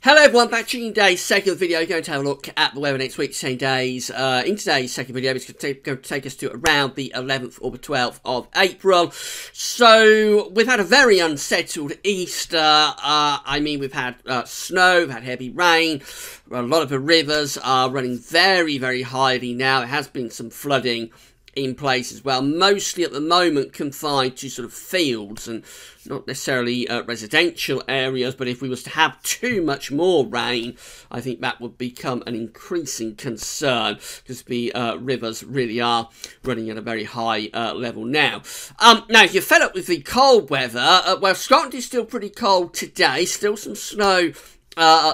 Hello everyone, back to today's second video. We're going to have a look at the weather next week, 10 days. In today's second video, it's going to take us to around the 11th or the 12th of April. So, we've had a very unsettled Easter. We've had snow, we've had heavy rain. A lot of the rivers are running very, very highly now. There has been some flooding in place as well, mostly at the moment confined to sort of fields and not necessarily residential areas, but if we was to have too much more rain, I think that would become an increasing concern because the rivers really are running at a very high level now. Now, if you're fed up with the cold weather, well, Scotland is still pretty cold today, still some snow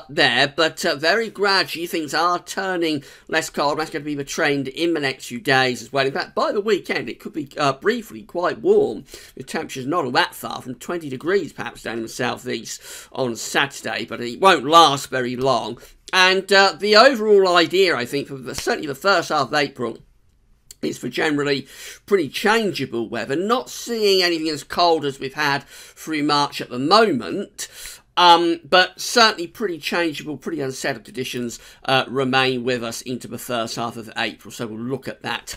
there, but very gradually things are turning less cold. That's going to be the trend in the next few days as well. In fact, by the weekend it could be briefly quite warm, with temperatures not all that far from 20 degrees perhaps down in the southeast on Saturday, but it won't last very long. And the overall idea, I think, for certainly the first half of April, is for generally pretty changeable weather. Not seeing anything as cold as we've had through March at the moment. But certainly pretty changeable, pretty unsettled conditions remain with us into the first half of April, so we'll look at that.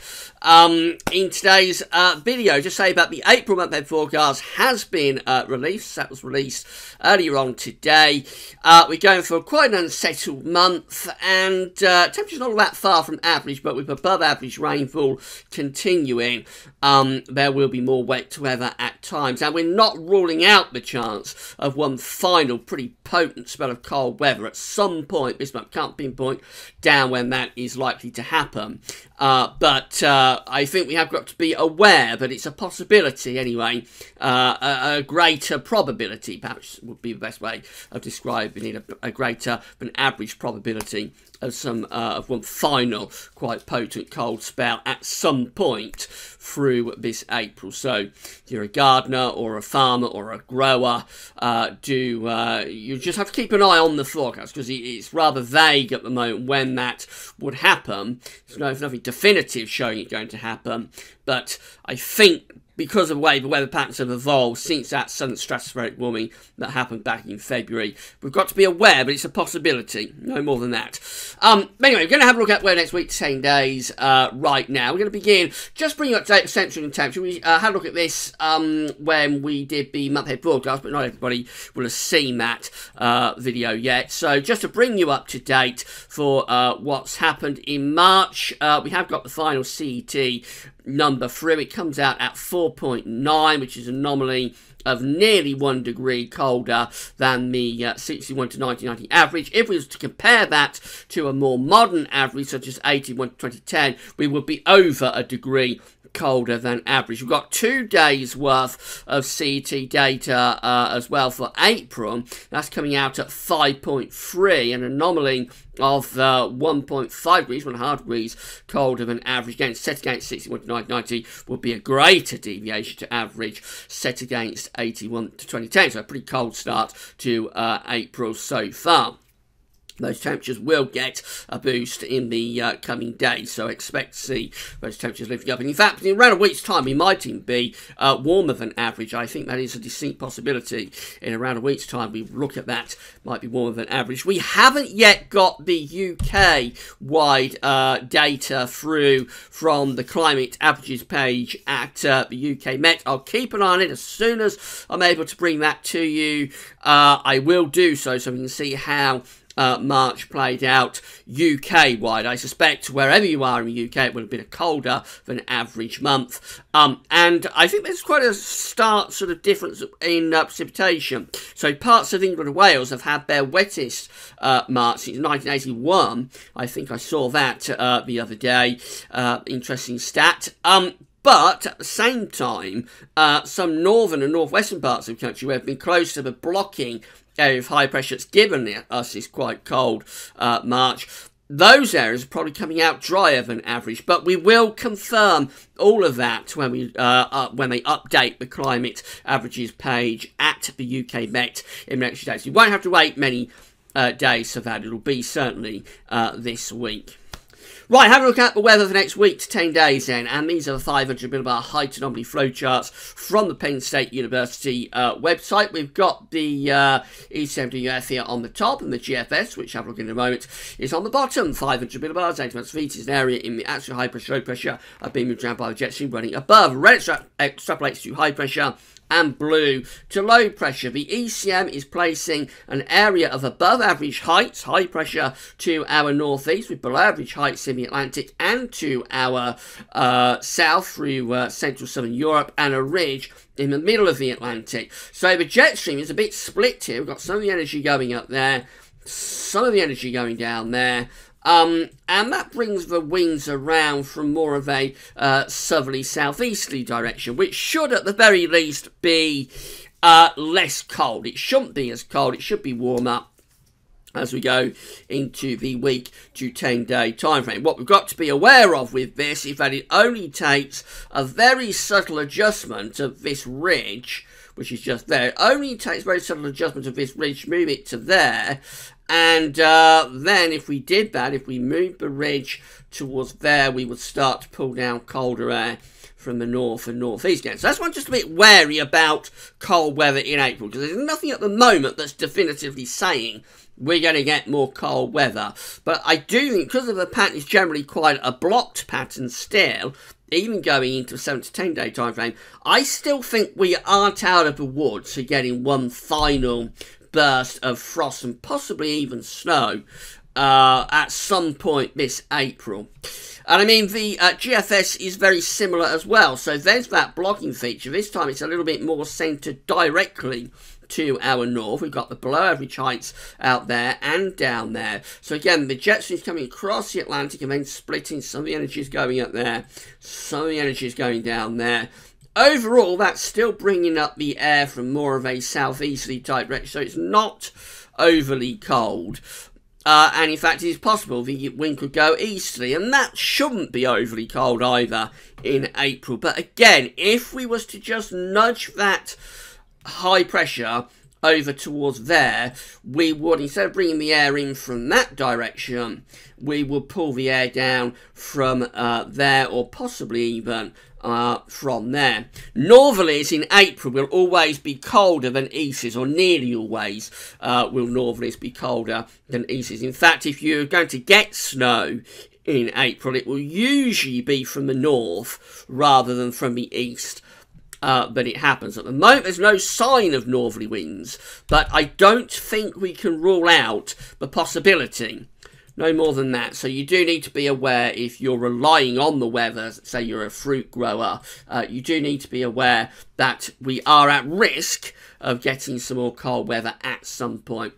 In today's video, just say about the April month-end forecast has been released. That was released earlier on today. We're going for quite an unsettled month, and temperature's not all that far from average, but with above average rainfall continuing, there will be more wet weather at times, and we're not ruling out the chance of one final pretty potent spell of cold weather at some point this month. Can't pinpoint down when that is likely to happen, but I think we have got to be aware that it's a possibility anyway, a greater probability perhaps would be the best way of describing it, a greater than average probability of one final quite potent cold spell at some point through this April. So if you're a gardener or a farmer or a grower, you just have to keep an eye on the forecast because it's rather vague at the moment when that would happen. There's nothing definitive showing it going to happen, but I think because of the way the weather patterns have evolved since that sudden stratospheric warming that happened back in February, we've got to be aware, but it's a possibility, no more than that. Anyway, we're going to have a look at weather next week, 10 days right now. We're going to begin just bringing up to date the central and temperature. We had a look at this when we did the month-ahead broadcast, but not everybody will have seen that video yet. So just to bring you up to date for what's happened in March, we have got the final CET number through. It comes out at 4.9, which is an anomaly of nearly 1 degree colder than the 61 to 1990 average. If we was to compare that to a more modern average, such as 81 to 2010, we would be over a degree colder than average. We've got 2 days worth of CET data as well for April. That's coming out at 5.3, an anomaly of 1.5 degrees, 1.5 degrees colder than average. Again, set against 61 to 1990 would be a greater deviation to average set against 81 to 2010. So a pretty cold start to April so far. Those temperatures will get a boost in the coming days, so expect to see those temperatures lifting up. And in fact, in around a week's time, we might even be warmer than average. I think that is a distinct possibility. In around a week's time, we look at that, might be warmer than average. We haven't yet got the UK-wide data through from the climate averages page at the UK Met. I'll keep an eye on it. As soon as I'm able to bring that to you, I will do so we can see how March played out UK-wide. I suspect wherever you are in the UK, it would have been a colder than average month. And I think there's quite a stark sort of difference in precipitation. So parts of England and Wales have had their wettest March since 1981. I think I saw that the other day. Interesting stat. But at the same time, some northern and northwestern parts of the country where have been close to the blocking area of high pressure that's given us this quite cold March, those areas are probably coming out drier than average, but we will confirm all of that when they update the climate averages page at the UK Met in the next few days. You won't have to wait many days for that. It'll be certainly this week. Right, have a look at the weather for next week to 10 days then, and these are the 500 millibar height anomaly flowcharts from the Penn State University website. We've got the ECMWF here on the top, and the GFS, which have a look in a moment, is on the bottom. 500 millibars, 80 miles feet is an area in the actual high pressure, low pressure being moved around by the jet stream running above. Red extrapolates to high pressure, and blue to low pressure. The ECM is placing an area of above average heights, high pressure, to our northeast, with below average heights in the Atlantic and to our south through central southern Europe, and a ridge in the middle of the Atlantic. So the jet stream is a bit split here. We've got some of the energy going up there, some of the energy going down there. And that brings the winds around from more of a southerly, southeasterly direction, which should at the very least be less cold. It shouldn't be as cold. It should be warmer as we go into the week to 10-day time frame. What we've got to be aware of with this is that it only takes a very subtle adjustment of this ridge, which is just there. It only takes a very subtle adjustment of this ridge, move it to there, and then if we did that, if we moved the ridge towards there, we would start to pull down colder air from the north and northeast again. So that's why I'm just a bit wary about cold weather in April, because there's nothing at the moment that's definitively saying we're going to get more cold weather. But I do think, because of the pattern is generally quite a blocked pattern still, even going into a 7 to 10 day time frame, I still think we aren't out of the woods for getting one final burst of frost and possibly even snow at some point this April. And I mean, the GFS is very similar as well. So there's that blocking feature. This time it's a little bit more centered directly to our north. We've got the below average heights out there and down there. So again, the jet stream is coming across the Atlantic and then splitting. Some of the energy is going up there, some of the energy is going down there. Overall, that's still bringing up the air from more of a southeasterly type direction, so it's not overly cold. And in fact, it is possible the wind could go easterly, and that shouldn't be overly cold either in April. But again, if we was to just nudge that high pressure over towards there, we would, instead of bringing the air in from that direction, we would pull the air down from there, or possibly even from there. Northerlies in April will always be colder than easterlies, or nearly always will northerlies be colder than easterlies. In fact, if you're going to get snow in April, it will usually be from the north rather than from the east. But it happens. At the moment, there's no sign of northerly winds, but I don't think we can rule out the possibility. No more than that. So you do need to be aware, if you're relying on the weather, say you're a fruit grower, you do need to be aware that we are at risk of getting some more cold weather at some point.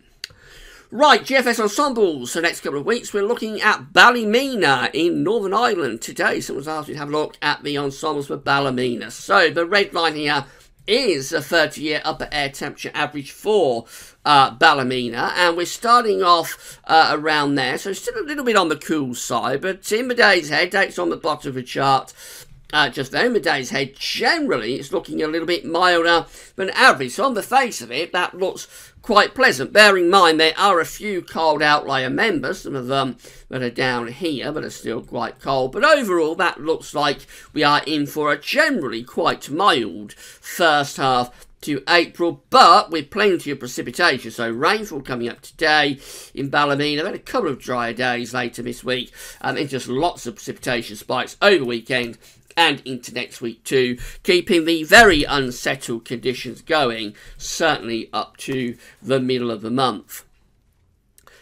Right, GFS ensembles. So next couple of weeks, we're looking at Ballymena in Northern Ireland. Today, someone's asked me to have a look at the ensembles for Ballymena. So the red line here is a 30-year upper air temperature average for Ballymena, and we're starting off around there, so still a little bit on the cool side, but in the days ahead, dates on the bottom of the chart, just there in the days ahead, generally it's looking a little bit milder than average. So on the face of it, that looks quite pleasant. Bear in mind, there are a few cold outlier members, some of them that are down here, but are still quite cold. But overall, that looks like we are in for a generally quite mild first half to April, but with plenty of precipitation. So rainfall coming up today in Ballymena, then a couple of drier days later this week, and just lots of precipitation spikes over weekend and into next week too, keeping the very unsettled conditions going, certainly up to the middle of the month.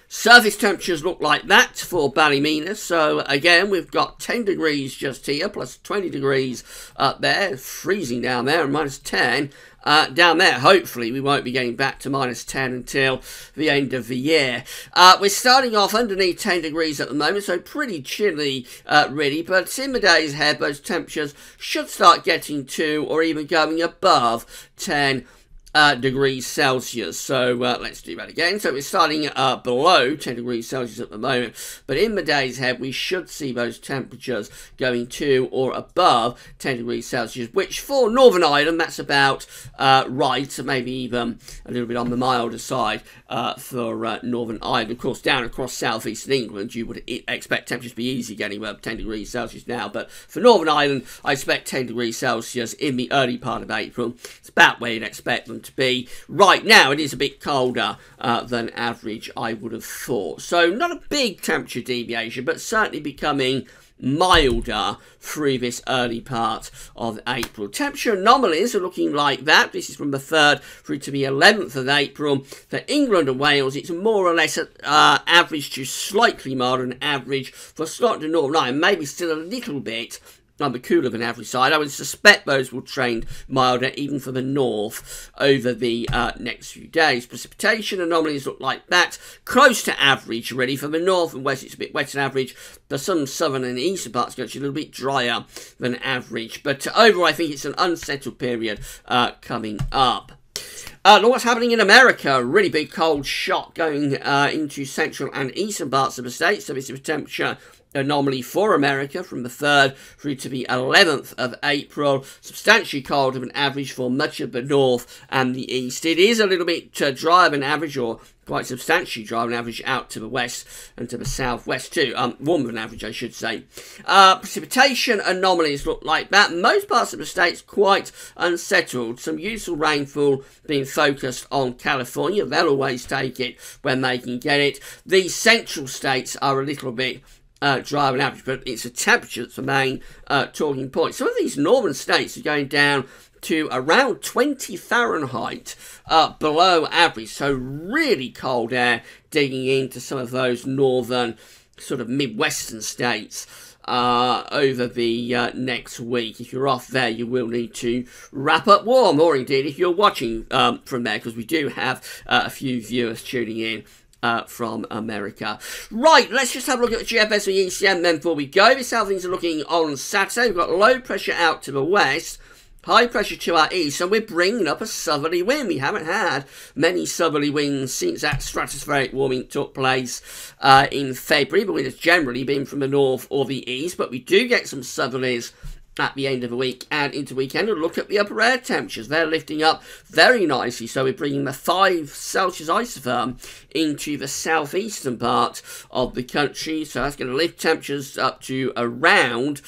Surface temperatures look like that for Ballymena. So again, we've got 10 degrees just here, plus 20 degrees up there, freezing down there, and minus 10 down there. Hopefully we won't be getting back to minus 10 until the end of the year. We're starting off underneath 10 degrees at the moment, so pretty chilly really, but in the days ahead those temperatures should start getting to or even going above 10 degrees Celsius. So let's do that again. So we're starting below 10 degrees Celsius at the moment, but in the days ahead we should see those temperatures going to or above 10 degrees Celsius, which for Northern Ireland that's about right, so maybe even a little bit on the milder side for Northern Ireland. Of course, down across southeastern England you would expect temperatures to be easy getting above 10 degrees Celsius now, but for Northern Ireland I expect 10 degrees Celsius in the early part of April. It's about where you'd expect them to be. Right now it is a bit colder than average, I would have thought. So not a big temperature deviation, but certainly becoming milder through this early part of April. Temperature anomalies are looking like that. This is from the 3rd through to the 11th of April. For England and Wales, it's more or less average to slightly milder than average. For Scotland and Northern Ireland, maybe still a little bit on the cooler than average side. I would suspect those will trend milder even for the north over the next few days. Precipitation anomalies look like that. Close to average really. For the north and west it's a bit wetter than average. For some southern and eastern parts it's actually a little bit drier than average. But overall I think it's an unsettled period coming up. Look what's happening in America. A really big cold shock going into central and eastern parts of the state. So this is a temperature anomaly for America from the 3rd through to the 11th of April. Substantially colder than average for much of the north and the east. It is a little bit drier than average, or quite substantially drier than average out to the west and to the southwest too. Warmer than average, I should say. Precipitation anomalies look like that. Most parts of the state's quite unsettled. Some useful rainfall being focused on California. They'll always take it when they can get it. The central states are a little bit drier than average, but it's a temperature that's the main talking point. Some of these northern states are going down to around 20 Fahrenheit below average, so really cold air digging into some of those northern sort of midwestern states over the next week. If you're off there you will need to wrap up warm, or indeed if you're watching from there, because we do have a few viewers tuning in from America. Right, let's just have a look at the GFS and ECM then before we go. This is how things are looking on Saturday. We've got low pressure out to the west, high pressure to our east, and we're bringing up a southerly wind. We haven't had many southerly winds since that stratospheric warming took place in February. The wind has generally been from the north or the east, but we do get some southerlies at the end of the week and into weekend. And look at the upper air temperatures. They're lifting up very nicely. So we're bringing the 5 Celsius isotherm into the southeastern part of the country. So that's going to lift temperatures up to around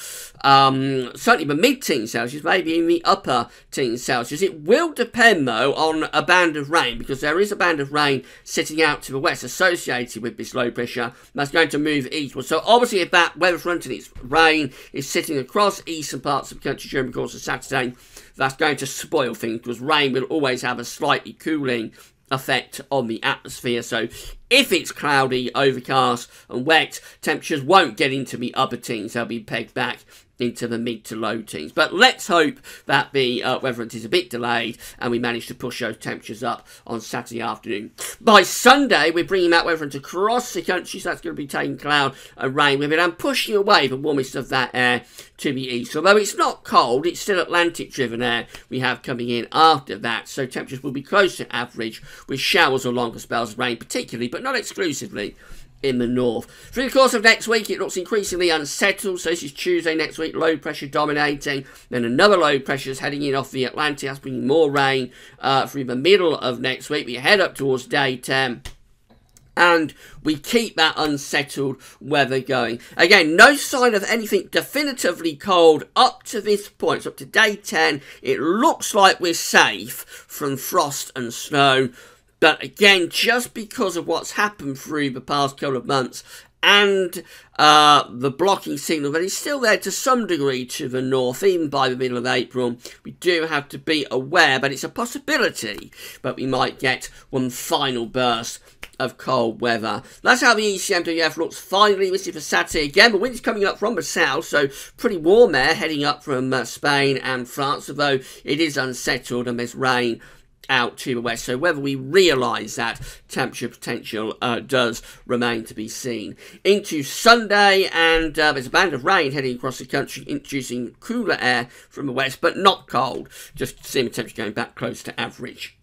certainly the mid-teens Celsius, maybe in the upper teens Celsius. It will depend though on a band of rain, because there is a band of rain sitting out to the west associated with this low pressure. That's going to move eastward. So obviously if that weather front and its rain is sitting across eastern parts of the country during the course of Saturday, that's going to spoil things, because rain will always have a slightly cooling effect on the atmosphere. So if it's cloudy, overcast and wet, temperatures won't get into the upper teens. They'll be pegged back into the mid to low teens. But let's hope that the weather front is a bit delayed and we manage to push those temperatures up on Saturday afternoon. By Sunday, we're bringing that weather front across the country, so that's going to be taking cloud and rain with it and pushing away the warmest of that air to the east. Although it's not cold, it's still Atlantic-driven air we have coming in after that, so temperatures will be close to average with showers or longer spells of rain, particularly, but not exclusively, in the north. Through the course of next week, it looks increasingly unsettled. So this is Tuesday next week, low pressure dominating. Then another low pressure is heading in off the Atlantic. That's bringing more rain through the middle of next week. We head up towards day 10. And we keep that unsettled weather going. Again, no sign of anything definitively cold up to this point. So up to day 10, it looks like we're safe from frost and snow. But again, just because of what's happened through the past couple of months and the blocking signal that is still there to some degree to the north, even by the middle of April, we do have to be aware, but it's a possibility that we might get one final burst of cold weather. That's how the ECMWF looks finally. This is for Saturday again. The wind's coming up from the south, so pretty warm air heading up from Spain and France, although it is unsettled and there's rain out to the west. So whether we realise that temperature potential does remain to be seen. Into Sunday, and there's a band of rain heading across the country, introducing cooler air from the west, but not cold. Just seeing the temperature going back close to average.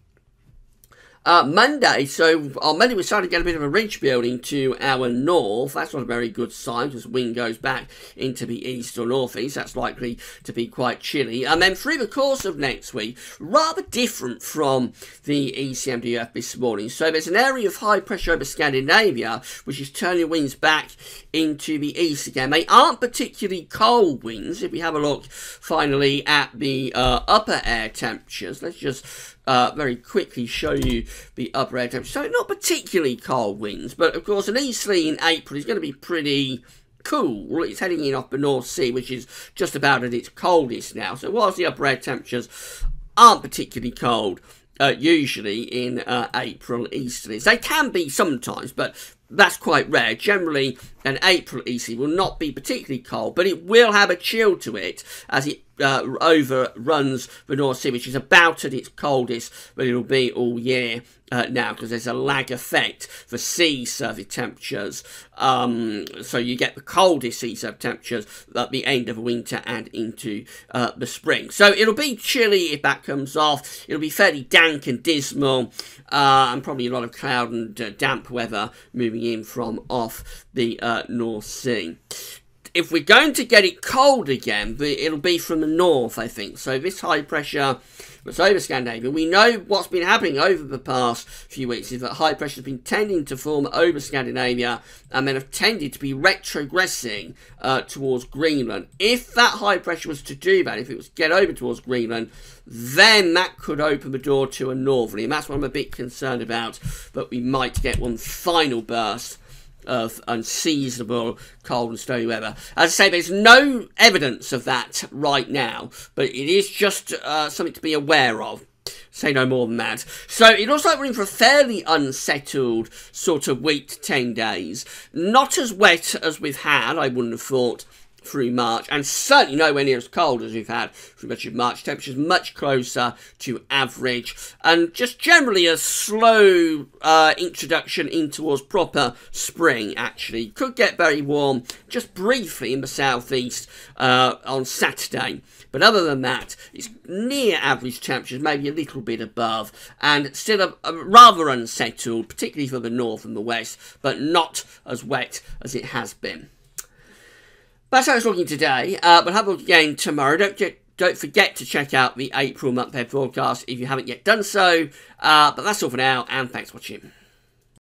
Monday, so on Monday we're starting to get a bit of a ridge building to our north. That's not a very good sign because the wind goes back into the east or northeast. That's likely to be quite chilly. And then through the course of next week, rather different from the ECMDF this morning. So there's an area of high pressure over Scandinavia, which is turning the winds back into the east again. They aren't particularly cold winds. If we have a look finally at the upper air temperatures, let's just very quickly show you the upper air temperature. So not particularly cold winds, but of course an easterly in April is going to be pretty cool. It's heading in off the North Sea, which is just about at its coldest now. So whilst the upper air temperatures aren't particularly cold, usually in April easterlies, they can be sometimes, but that's quite rare. Generally, an April easterly will not be particularly cold, but it will have a chill to it as it overruns the North Sea, which is about at its coldest that it'll be all year now, because there's a lag effect for sea surface temperatures. So you get the coldest sea surface temperatures at the end of winter and into the spring. So it'll be chilly if that comes off. It'll be fairly dank and dismal, and probably a lot of cloud and damp weather moving in from off the North Sea. If we're going to get it cold again, it'll be from the north, I think. So this high pressure that's over Scandinavia, we know what's been happening over the past few weeks is that high pressure has been tending to form over Scandinavia and then have tended to be retrogressing towards Greenland. If that high pressure was to do that, if it was to get over towards Greenland, then that could open the door to a northerly. And that's what I'm a bit concerned about, that we might get one final burst of unseasonable cold and snowy weather. As I say, there's no evidence of that right now, but it is just something to be aware of. Say no more than that. So it looks like we're in for a fairly unsettled sort of week to 10 days. Not as wet as we've had, I wouldn't have thought, through March, and certainly nowhere near as cold as we've had through much of March. Temperatures much closer to average, and just generally a slow introduction in towards proper spring. Actually, could get very warm just briefly in the southeast on Saturday, but other than that, it's near average temperatures, maybe a little bit above, and still a rather unsettled, particularly for the north and the west, but not as wet as it has been. That's how it's looking today. We'll have a look again tomorrow. Don't forget to check out the April month-ahead forecast if you haven't yet done so. But that's all for now, and thanks for watching.